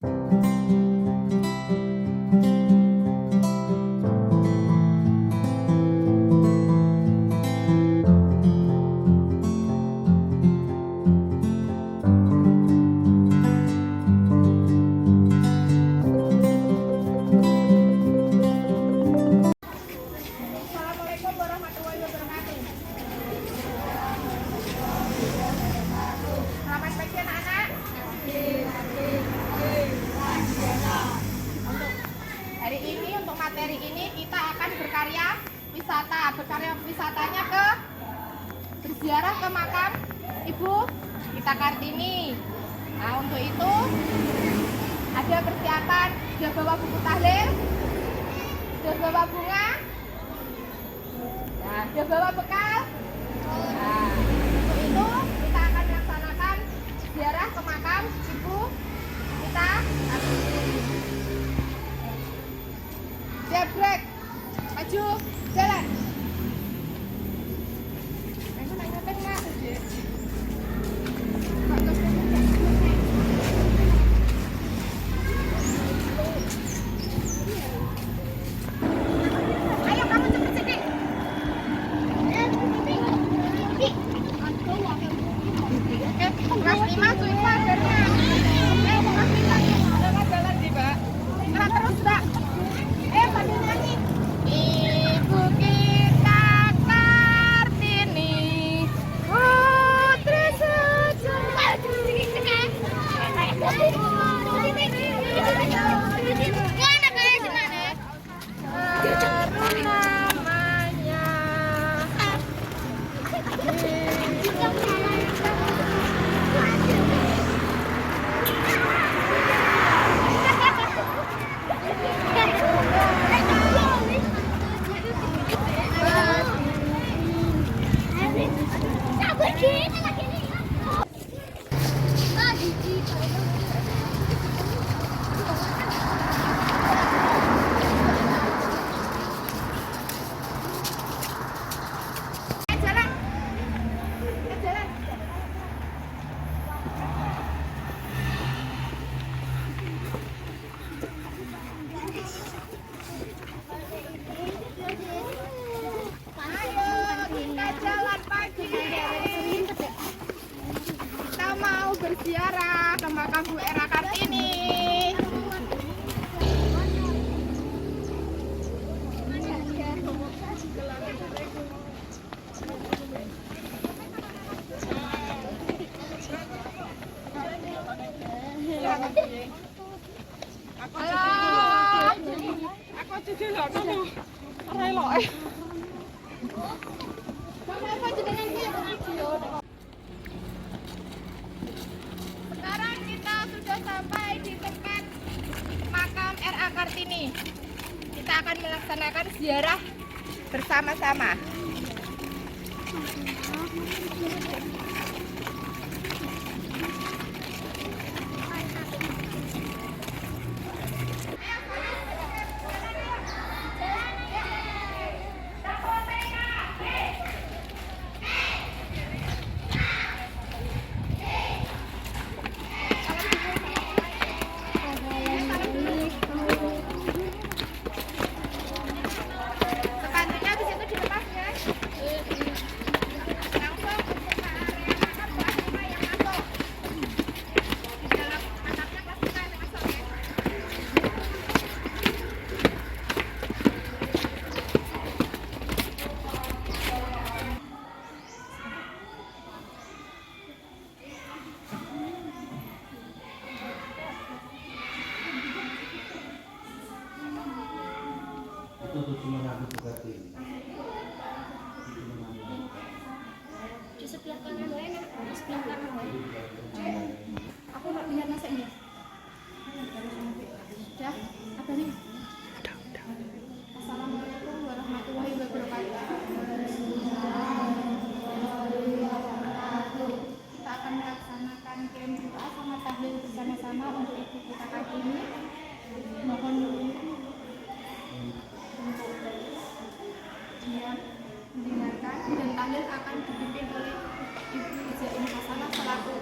Assalamualaikum warahmatullahi wabarakatuh. Selamat pagi anak-anak. Hari ini untuk materi ini kita akan berkarya wisata. Berkarya wisatanya ke berziarah ke makam Ibu Gita Kartini. Nah, untuk itu ada persiapan, sudah bawa buku tahlil, sudah bawa bunga, nah, sudah bawa bekal. Nah, untuk itu kita akan melaksanakan ziarah ke makam Ibu Gita Kartini. Jebrek, maju, jalan. Ayo kamu cepet sedikit. Kelas 5 tuh pagernya. Kelas 5 jalan di Mbak. Jalan terus Mbak. Sambil nyanyi. Ibu Gita Kartini, putri berziarah ke makam Bu Era Kartini. Aku jadi lho kamu. Ora elok. Kamu apa jenengan iki? Sekarang kita sudah sampai di tempat makam R.A. Kartini. Kita akan melaksanakan ziarah bersama-sama. Di sebelah kanan wae, di sebelah kanan wae. Aku nggak lihat nasanya. Dah, apa nih? Assalamualaikum warahmatullahi wabarakatuh. Kita akan melaksanakan kirim doa sama tahlil bersama-sama untuk Ibu Gita Kartini. Mohon untuk diam, mendengarkan, dan tahlil akan dipimpin oleh Ibu Zain Hasanah selaku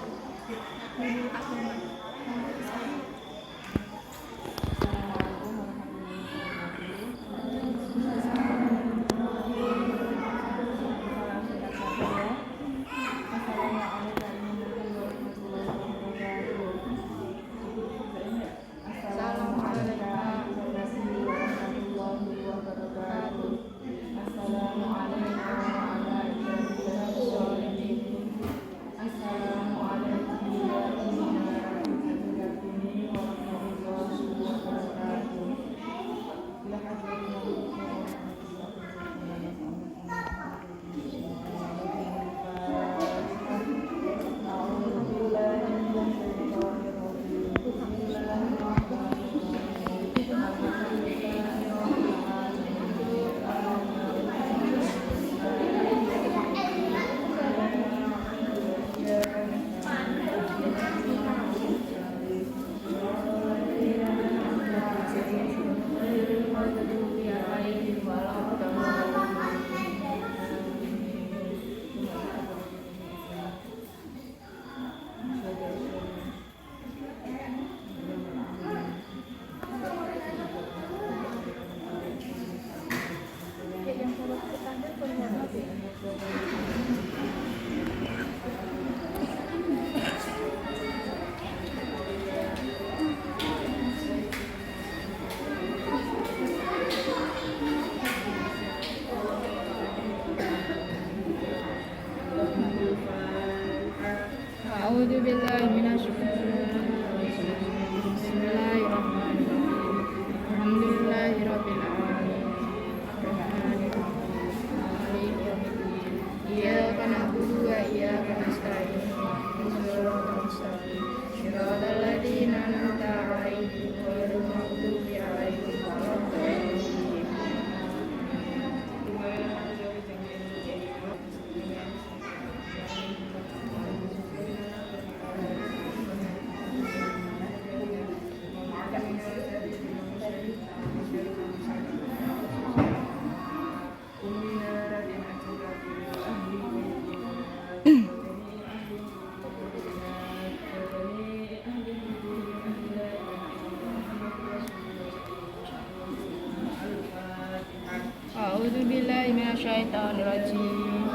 minasyaitonirrajim.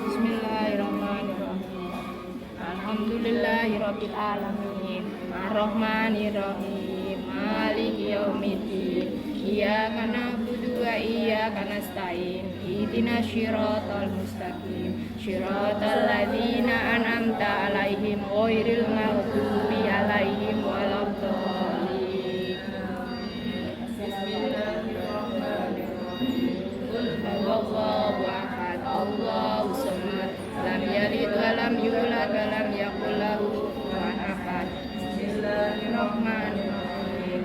Bismillahirrahmanirrahim. Alhamdulillahirabbil alamin. Arrahmanirrahim. Maliki yaumiddin. Iyyaka na'budu wa iyyaka nasta'in. Ihdinas shiratal mustaqim. Shiratal ladzina an'amta 'alaihim ghairil maghdubi 'alaihim waladdallin. Bismillahirrahmanirrahim. Allahu ahad. Allahu samad. Lam yalid wa lam yulad wa lam yakul lahu kufuwan ahad. Bismillahirrahmanirrahim.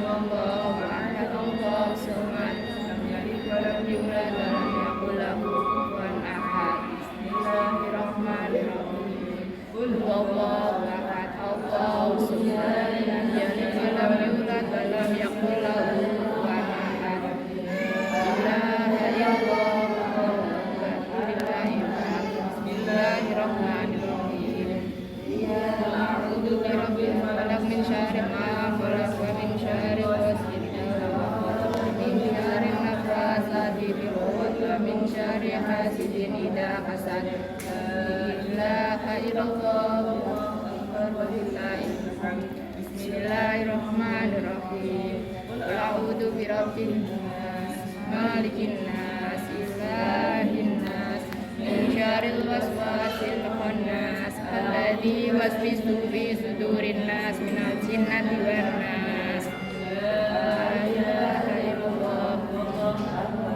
Allahu ahad. Allahu samad. Lam yalid wa lam yulad wa lam yakul lahu kufuwan ahad. Bismillahirrahmanirrahim. Allahu ahad. Allahu samad. Lam yalid wa lam yulad wa lam yakul lahu kufuwan ahad. Bismillahirrahmanirrahim. A'udzu birabbil falaq min syarri ma khalaq wa min syarri ghasiqin idza waqab wa min syarri nafasati fil 'uqad wa min syarri hasidin idza hasad. La ilaha illallah wa Bismillahirrahmanirrahim. A'udzu birabbin nas malikin nas ilahin nas min syarril waswasil khannas alladzi yuwaswisu fi sudurin nas minal jinnati wan nas. La ilaha illallah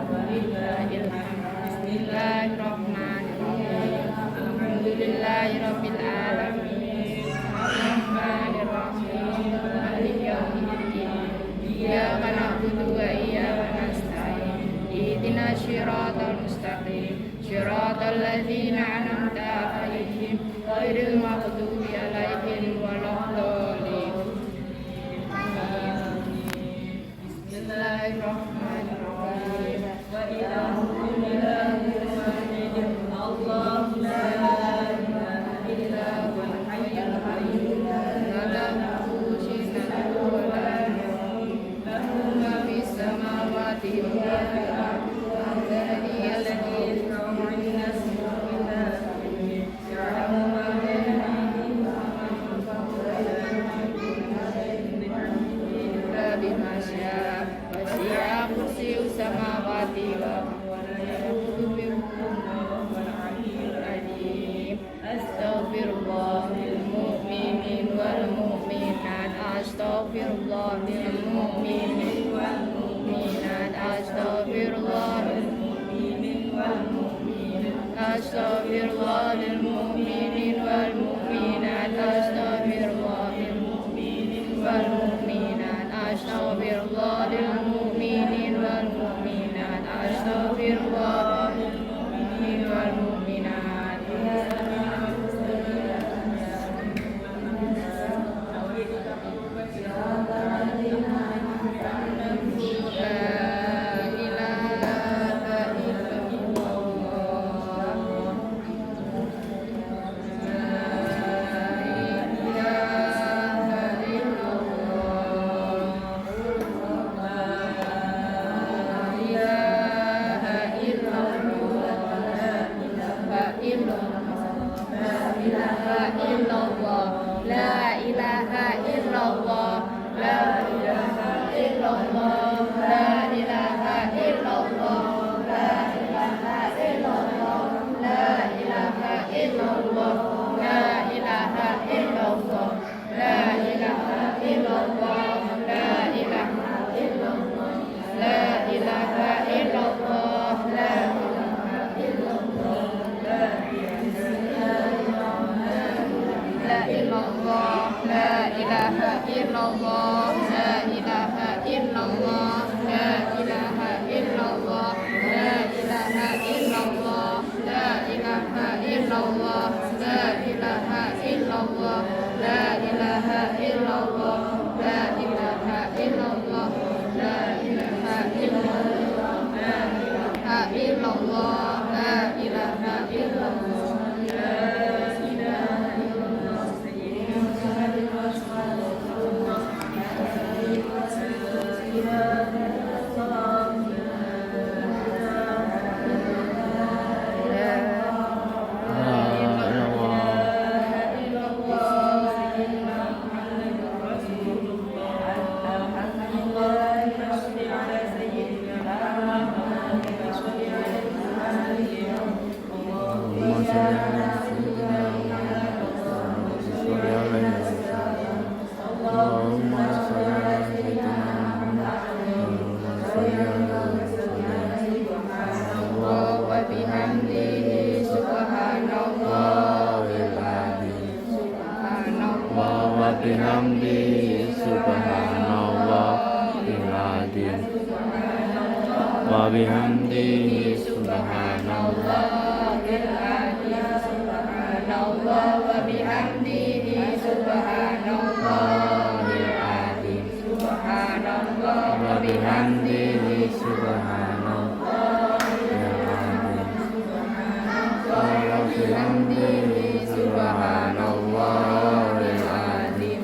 walillahil hamd. Bismillahirrahmanirrahim. Alhamdulillahirabbil alamin. Arrahmanirrahim. Maliki yaumiddin. Iyyaka na'budu wa iyyaka nasta'in. Ihdinas shiratal mustaqim. Shiratal ladzina an'amta 'alaihim ghairil maghdubi alaihim waladdallin. Bismillahirrahmanirrahim. Wa ilahulillahi wahidin. Allahu la ilaha illa huwal hayyul qayyum. La ta'khudhuhu sinatun wa la nawm. Lahu ma fis samawati wa ma fil ardi. Alladzi yasma'u inda sirri nasi. Ya'lamu ma baina aydihim wa ma khalfahum wa la yuhituna illa bima syaa. Wasi'a kursiyyuhu samawati wal ardi wa la yaquduhu hifdhuhuma wa huwal 'aliyyul 'azim. Astaghfirullah lil mu'minin wal mu'minat. Astaghfirullah lil mu'minin wal mu'minat. Astaghfirullah lil mu'minin wal mu'minat. Astaghfirullah lil mu'minin wal mu'minat. Astaghfirullah lil mu'minin wal mu'minat. Astaghfirullah lil mu'minin wal mu'minat. Astaghfirullah lil mu'minin wal mu'minat. La ilaha illallah. bihamdihi subhanallahil adzim. Subhanallah wa bihamdihi subhanallahil adzim. Subhanallah Wa bihamdihi subhanallahil adzim. Wa bihamdihi subhanallahil adzim.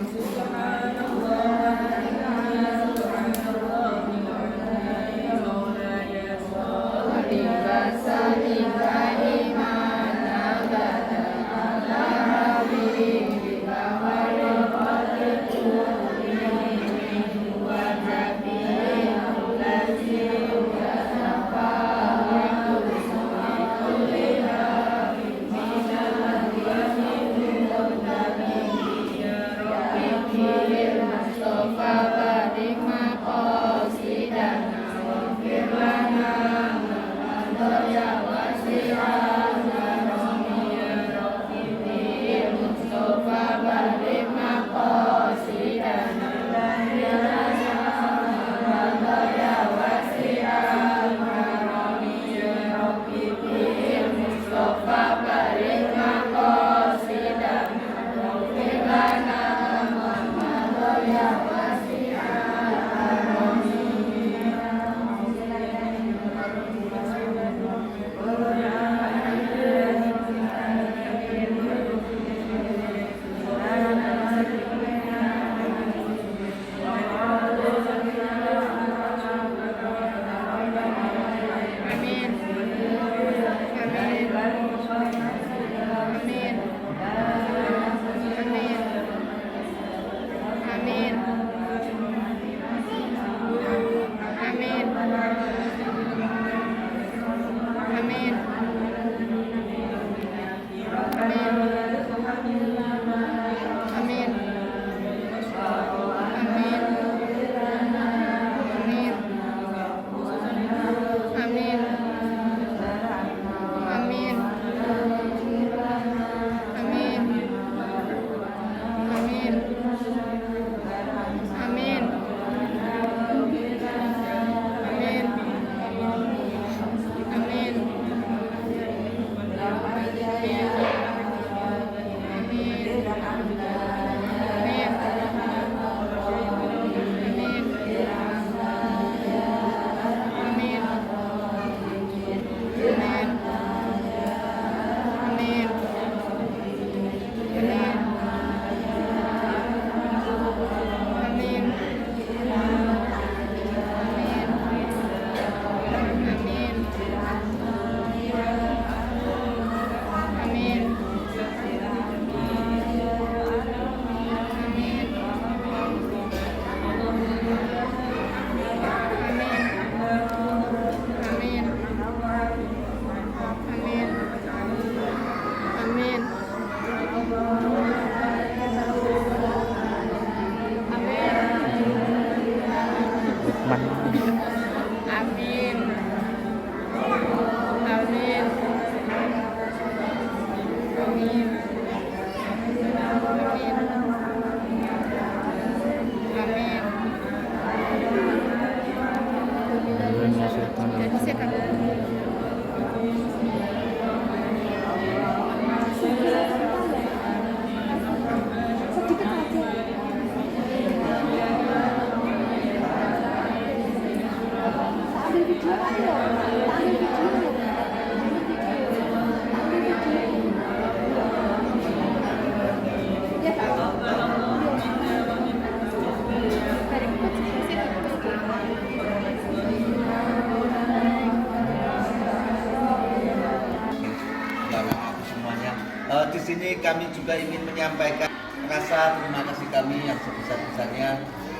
Di sini kami juga ingin menyampaikan rasa terima kasih kami yang sebesar-besarnya,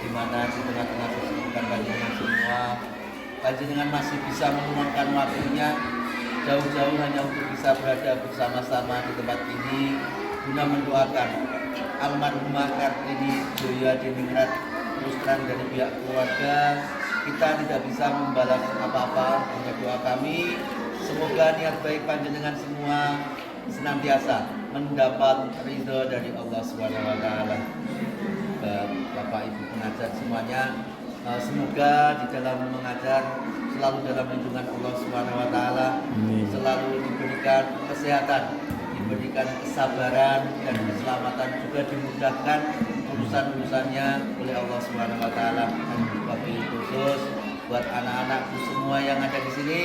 di mana di tengah-tengah kesibukan panjenengan semua, panjenengan masih bisa meluangkan waktunya jauh-jauh hanya untuk bisa berada bersama-sama di tempat ini guna mendoakan almarhumah Kartini Joya Diningrat terus terang dari pihak keluarga. Kita tidak bisa membalas apa-apa, hanya doa kami semoga niat baik panjenengan semua senantiasa mendapat ridho dari Allah SWT. Bapak Ibu pengajar semuanya, Semoga di dalam mengajar selalu dalam lindungan Allah Subhanahu wa taala, selalu diberikan kesehatan, diberikan kesabaran dan keselamatan, juga dimudahkan urusan-urusannya oleh Allah Subhanahu wa taala. Dan wabil khusus buat anak-anakku semua yang ada di sini,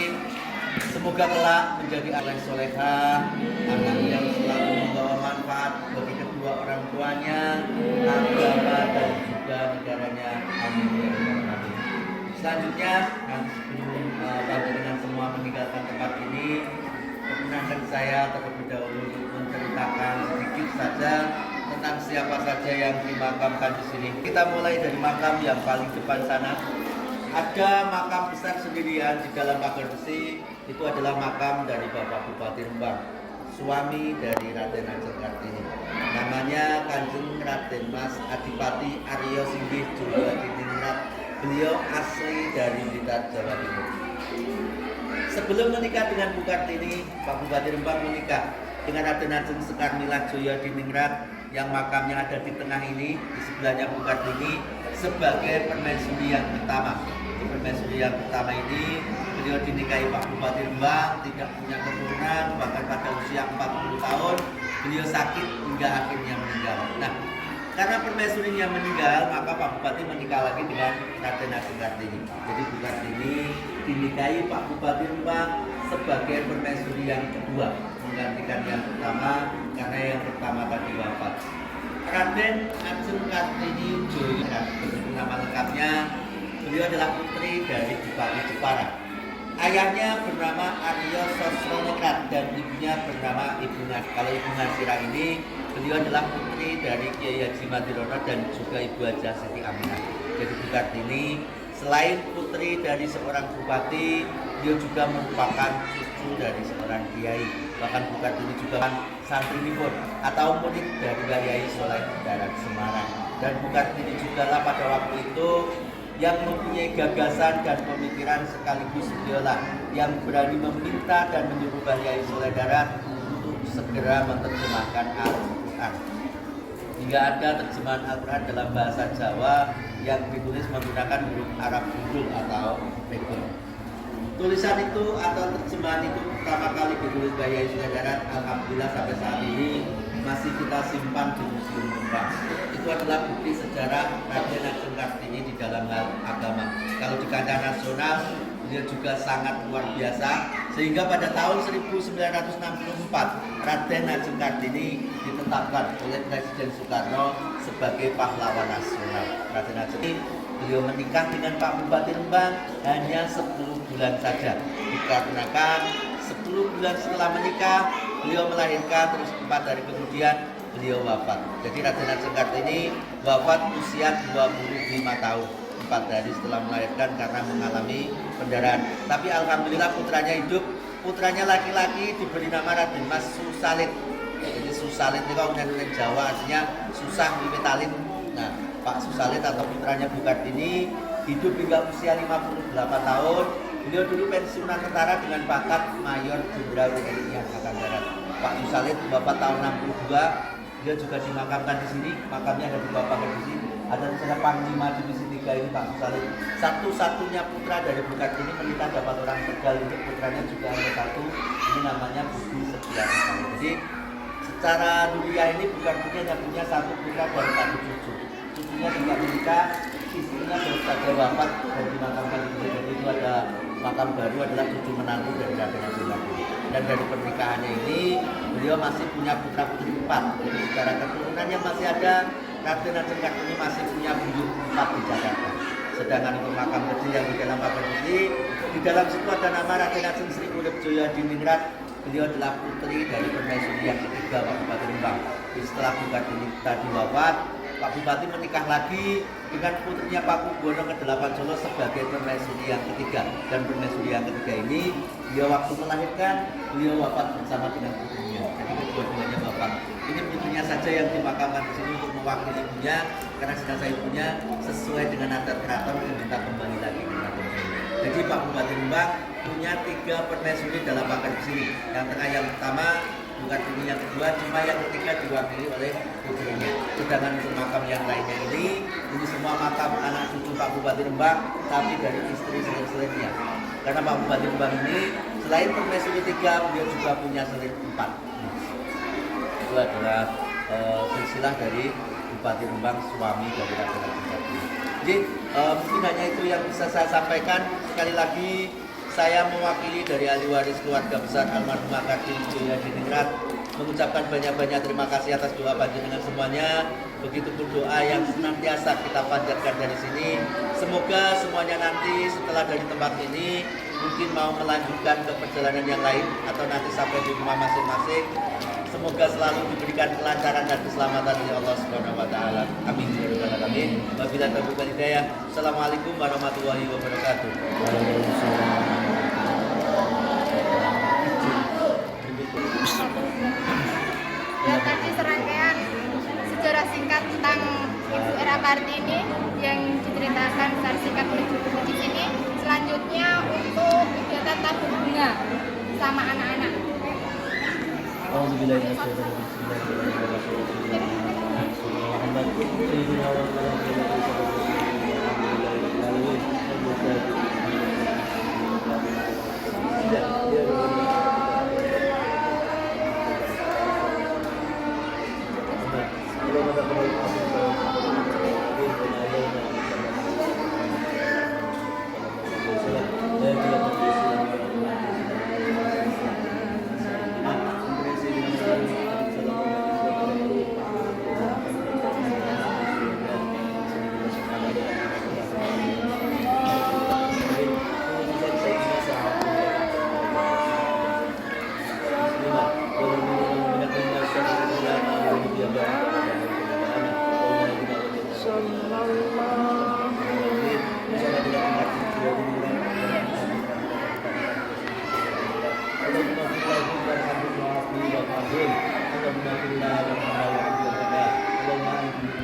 semoga kelak menjadi anak solehah, anak yang selalu membawa manfaat bagi kedua orang tuanya, agama dan juga negaranya. Amin ya rabbal alamin. Selanjutnya, sebelum panjenengan semua meninggalkan tempat ini, perkenankan saya terlebih dahulu untuk menceritakan sedikit saja tentang siapa saja yang dimakamkan di sini. Kita mulai dari makam yang paling depan sana. Ada makam besar sendirian di dalam pagar besi. Itu adalah makam dari Bapak Bupati Rembang, suami dari Raden Ajeng Kartini. Namanya Kanjeng Raden Mas Adipati Aryo Singgih Joyo Diningrat. Beliau asli dari Blitar, Jawa Timur. Sebelum menikah dengan Bu Kartini, Pak Bupati Rembang menikah dengan Raden Ajeng Sekarmilah Joyo Diningrat yang makamnya ada di tengah ini, di sebelahnya Bu Kartini, sebagai permaisuri yang pertama. Di permaisuri yang pertama ini, beliau dinikahi Pak Bupati Rembang, tidak punya keturunan, bahkan pada usia 40 tahun beliau sakit hingga akhirnya meninggal. Nah, karena permaisurinya meninggal, maka Pak Bupati menikah lagi dengan Raden Ajeng Kartini. Jadi Bu Kartini dinikahi Pak Bupati Rembang sebagai permaisuri yang kedua, menggantikan yang pertama karena yang pertama tadi wafat. Raden Ajeng Kartini Joyo, nama lengkapnya, beliau adalah putri dari Bupati Jepara. Ayahnya bernama Aryo Sosroningrat dan ibunya bernama Ibu Ngas. Kalau Ibu Ngasira ini, beliau adalah putri dari Kiai Haji Madirono dan juga Ibu Haja Siti Aminah. Jadi Bu Kartini selain putri dari seorang bupati, beliau juga merupakan cucu dari seorang kiai. Bahkan Bu Kartini juga santri nipun atau murid dari Kiai Soleh Darat Semarang. Dan Bu Kartini juga lah pada waktu itu yang mempunyai gagasan dan pemikiran sekaligus beliaulah yang berani meminta dan menyuruh Kiai Soleh Darat untuk segera menerjemahkan Al-Quran. Hingga ada terjemahan Al-Quran dalam bahasa Jawa yang ditulis menggunakan huruf Arab Gundul atau Begul. Tulisan itu atau terjemahan itu pertama kali ditulis Kiai Soleh Darat, alhamdulillah sampai saat ini masih kita simpan di Museum Rembang. Itu adalah bukti sejarah Raden Ajeng Kartini di dalam hal agama. Kalau di kancah nasional, beliau juga sangat luar biasa, sehingga pada tahun 1964 Raden Ajeng Kartini ditetapkan oleh Presiden Soekarno sebagai pahlawan nasional. Raden Ajeng, beliau menikah dengan Pak Bupati Rembang hanya 10 bulan saja, dikarenakan 10 bulan setelah menikah beliau melahirkan, terus 4 hari kemudian beliau wafat. Jadi Raden Ajeng Kartini wafat usia 25 tahun, 4 hari setelah melahirkan karena mengalami pendarahan. Tapi alhamdulillah putranya hidup. Putranya laki-laki diberi nama Raden Mas Susalit. Jadi Susalit itu kalau menurut Jawa artinya susah wiwitalin. Nah, Pak Susalit atau putranya Bu Kartini hidup hingga usia 58 tahun. Beliau dulu pensiunan tentara dengan pangkat Mayor Jenderal TNI Angkatan Darat. Pak Susalit wafat tahun 62. Dia juga dimakamkan di sini. Makamnya ada di bawah di sini. Ada secara Panglima Divisi 3 ini Pak Susalit. Satu-satunya putra dari Bu Kartini menikah dapat orang Tegal, untuk putranya juga hanya satu. Ini namanya Budi Setiawan. Jadi secara dunia ini Bu Kartini hanya punya satu putra dan satu cucu. Cucunya juga menikah, istrinya baru saja wafat dan dimakamkan di sini. Jadi itu ada makam baru adalah cucu menantu dari Raden Ajeng Kartini. Dan dari pernikahannya ini beliau masih punya putra putri 4. Jadi secara keturunannya masih ada. Raden Ajeng Kartini masih punya buyut 4 di Jakarta. Sedangkan untuk makam kecil yang di dalam pagar besi, di dalam situ ada nama Raden Ajeng Sri Urip Joyo Diningrat. Beliau adalah putri dari permaisuri yang ketiga Pak Bupati Rembang. Setelah Bu Kartini tadi wafat, Pak Bupati menikah lagi dengan putrinya Pak Kubono ke-8 Solo sebagai permaisuri yang ketiga. Dan permaisuri yang ketiga ini, beliau waktu melahirkan, beliau wafat bersama dengan putrinya. Jadi kedua-duanya wafat. Ini putrinya saja yang dimakamkan di sini untuk mewakili ibunya, karena jenazah ibunya sesuai dengan adat keraton diminta kembali lagi ke keraton. Jadi Pak Bupati Rembang punya 3 permaisuri dalam pagar di sini. Yang tengah yang pertama Kartini yang kedua, cuma yang ketiga diwakili oleh putrinya. Sedangkan untuk makam yang lainnya ini semua makam anak cucu Pak Bupati Rembang, tapi dari istri selain-selainnya. Karena Pak Bupati Rembang ini selain permaisuri 3, beliau juga punya selain 4. Itu adalah silsilah dari Bupati Rembang, suami dari laki-laki tadi. Jadi mungkin hanya itu yang bisa saya sampaikan. Sekali lagi saya mewakili dari ahli waris keluarga besar almarhumah Kartini Joyadiningrat mengucapkan banyak-banyak terima kasih atas doa panjenengan semuanya. Begitupun doa yang senantiasa kita panjatkan dari sini. Semoga semuanya nanti setelah dari tempat ini mungkin mau melanjutkan ke perjalanan yang lain atau nanti sampai di rumah masing-masing. Semoga selalu diberikan kelancaran dan keselamatan oleh Allah Subhanahu wa taala. Amin ya rabbal alamin. Wabillahi taufiq wal hidayah. Assalamualaikum warahmatullahi wabarakatuh. Ya, tadi serangkaian sejarah singkat tentang Ibu Era Kartini yang diceritakan secara singkat oleh Ibu di sini. Selanjutnya untuk kegiatan tabur bunga sama anak-anak.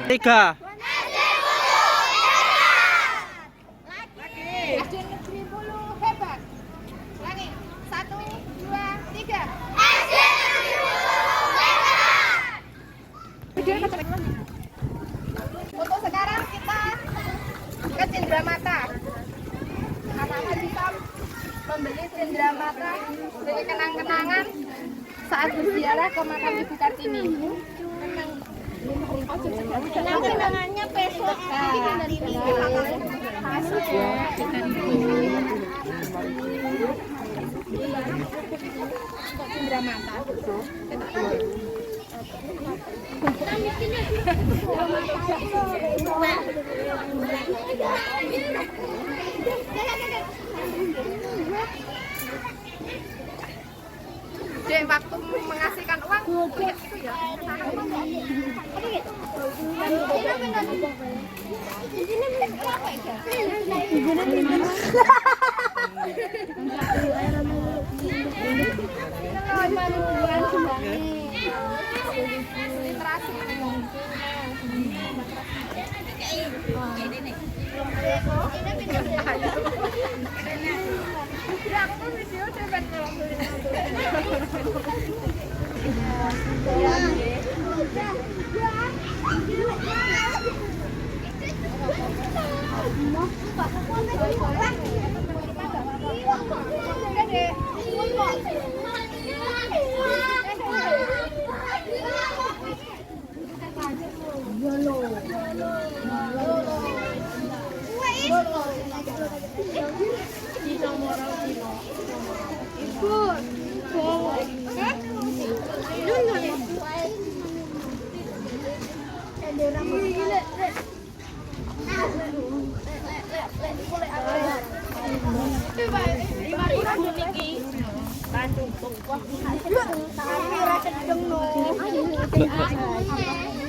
Tiga. SD Negeri Bulu hebat. Ulangi. 1, 2, 3. Untuk sekarang kita ke Cendramata. Anak-anak bisa membeli Cendramata sebagai kenang-kenangan saat berziarah ke makam Ibu Kartini. Kenang-kenangannya besok masuk ya. Cendramata. Dek, waktu mengasihkan uang lihat itu ya. Literasi. Ya, aku video debat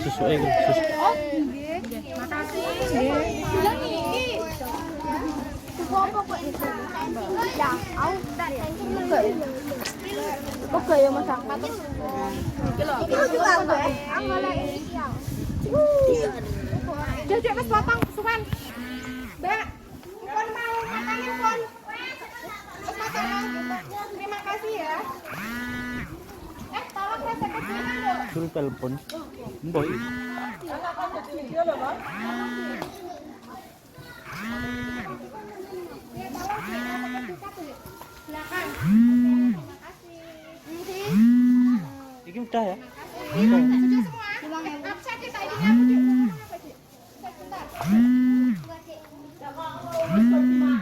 Susu susu. Oh, nggih. Makasih. Bilang iki. Apa kok itu? Ya, aku tak oke ya Mas. Matur suwun. Iki lho. Iki juga Mbak. Aku lagi siang. Jadi Mas potong suwan. Mbak, pun mau makan pun. Terima kasih ya. Tolong telepon. Mbok. Silakan. Terima kasih. Iki udah ya? Sudah semua? Absen kita ini apa, Dik? Apa, Dik? Sebentar. Untuk selanjutnya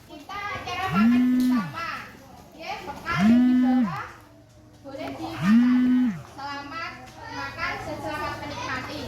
kita acara makan bersama. Ya, bekal yang di bawah boleh dimakan. Selamat makan dan selamat menikmati.